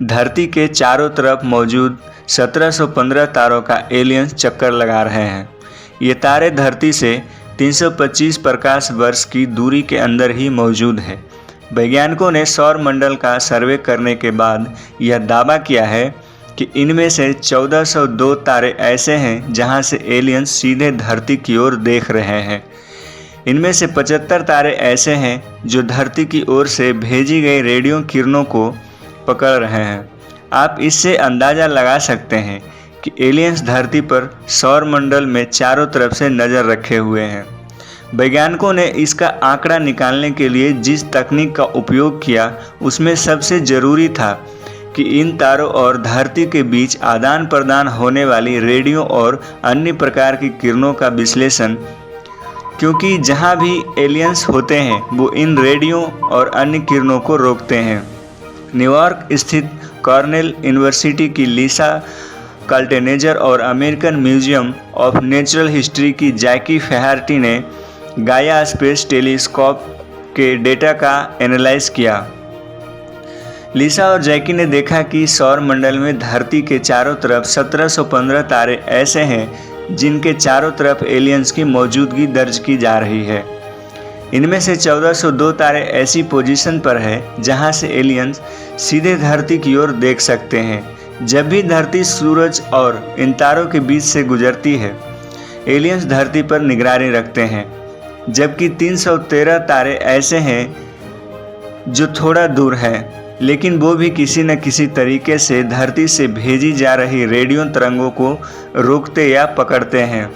धरती के चारों तरफ मौजूद 1715 तारों का एलियंस चक्कर लगा रहे हैं। ये तारे धरती से 325 प्रकाश वर्ष की दूरी के अंदर ही मौजूद है। वैज्ञानिकों ने सौर मंडल का सर्वे करने के बाद यह दावा किया है कि इनमें से 1402 तारे ऐसे हैं जहां से एलियंस सीधे धरती की ओर देख रहे हैं। इनमें से 75 तारे ऐसे हैं जो धरती की ओर से भेजी गई रेडियो किरणों को पकड़ रहे हैं। आप इससे अंदाज़ा लगा सकते हैं कि एलियंस धरती पर सौर मंडल में चारों तरफ से नज़र रखे हुए हैं। वैज्ञानिकों ने इसका आंकड़ा निकालने के लिए जिस तकनीक का उपयोग किया उसमें सबसे ज़रूरी था कि इन तारों और धरती के बीच आदान प्रदान होने वाली रेडियो और अन्य प्रकार की किरणों का विश्लेषण, क्योंकि जहां भी एलियंस होते हैं वो इन रेडियो और अन्य किरणों को रोकते हैं। न्यूयॉर्क स्थित कॉर्नेल यूनिवर्सिटी की लिसा कल्टेनेजर और American museum of natural history की जैकी फेहार्टी ने गाया स्पेस टेलीस्कोप के डेटा का एनालाइज किया। लिसा और जैकी ने देखा कि सौर मंडल में धरती के चारों तरफ 1715 तारे ऐसे हैं जिनके चारों तरफ एलियंस की मौजूदगी दर्ज की जा रही है। इनमें से 1402 तारे ऐसी पोजीशन पर है जहां से एलियंस सीधे धरती की ओर देख सकते हैं। जब भी धरती सूरज और इन तारों के बीच से गुजरती है, एलियंस धरती पर निगरानी रखते हैं, जबकि 313 तारे ऐसे हैं जो थोड़ा दूर हैं, लेकिन वो भी किसी न किसी तरीके से धरती से भेजी जा रही रेडियो तरंगों को रोकते या पकड़ते हैं।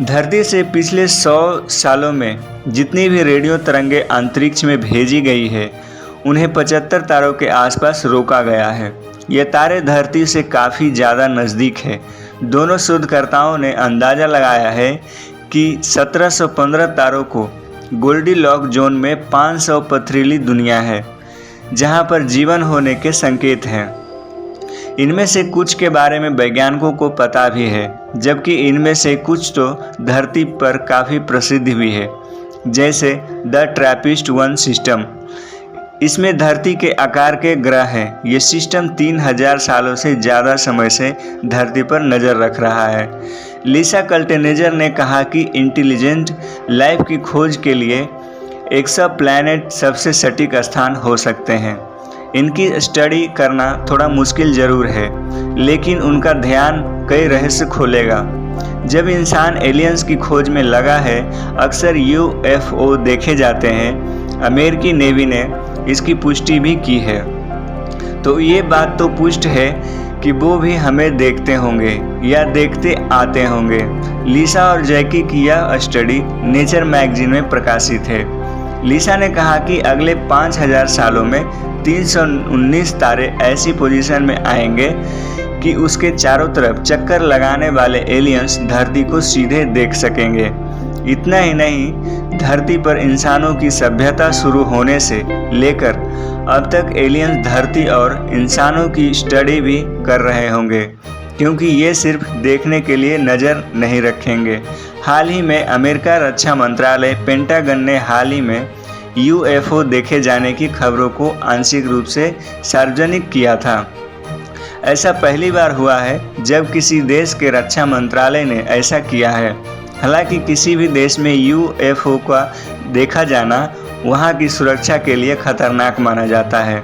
धरती से पिछले 100 सालों में जितनी भी रेडियो तरंगें अंतरिक्ष में भेजी गई है, उन्हें 75 तारों के आसपास रोका गया है। ये तारे धरती से काफ़ी ज़्यादा नज़दीक है। दोनों शोधकर्ताओं ने अंदाज़ा लगाया है कि 1715 तारों को गोल्डीलॉक जोन में 500 पथरीली दुनिया है जहां पर जीवन होने के संकेत हैं। इनमें से कुछ के बारे में वैज्ञानिकों को पता भी है, जबकि इनमें से कुछ तो धरती पर काफ़ी प्रसिद्ध भी है, जैसे द ट्रैपिस्ट-1 सिस्टम। इसमें धरती के आकार के ग्रह हैं। ये सिस्टम 3000 सालों से ज़्यादा समय से धरती पर नज़र रख रहा है। लिसा कल्टेनेजर ने कहा कि इंटेलिजेंट लाइफ की खोज के लिए एक्सोप्लैनेट सबसे सटीक स्थान हो सकते हैं। इनकी स्टडी करना थोड़ा मुश्किल ज़रूर है, लेकिन उनका ध्यान कई रहस्य खोलेगा। जब इंसान एलियंस की खोज में लगा है, अक्सर यूएफओ देखे जाते हैं। अमेरिकी नेवी ने इसकी पुष्टि भी की है। तो ये बात तो पुष्ट है कि वो भी हमें देखते होंगे या देखते आते होंगे। लिसा और जैकी की यह स्टडी नेचर मैगजीन में प्रकाशित है। लिसा ने कहा कि अगले 5000 सालों में 319 तारे ऐसी पोजीशन में आएंगे कि उसके चारों तरफ चक्कर लगाने वाले एलियंस धरती को सीधे देख सकेंगे। इतना ही नहीं, धरती पर इंसानों की सभ्यता शुरू होने से लेकर अब तक एलियंस धरती और इंसानों की स्टडी भी कर रहे होंगे, क्योंकि ये सिर्फ देखने के लिए नज़र नहीं रखेंगे। हाल ही में अमेरिका रक्षा मंत्रालय पेंटागन ने हाल ही में यूएफओ देखे जाने की खबरों को आंशिक रूप से सार्वजनिक किया था। ऐसा पहली बार हुआ है जब किसी देश के रक्षा मंत्रालय ने ऐसा किया है। हालांकि किसी भी देश में यूएफओ का देखा जाना वहां की सुरक्षा के लिए खतरनाक माना जाता है,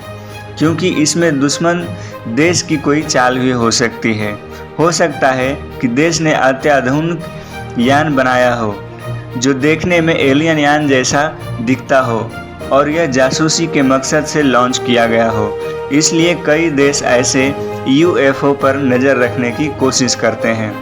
क्योंकि इसमें दुश्मन देश की कोई चाल भी हो सकती है। हो सकता है कि देश ने अत्याधुनिक यान बनाया हो जो देखने में एलियन यान जैसा दिखता हो और यह जासूसी के मकसद से लॉन्च किया गया हो। इसलिए कई देश ऐसे यूएफओ पर नज़र रखने की कोशिश करते हैं।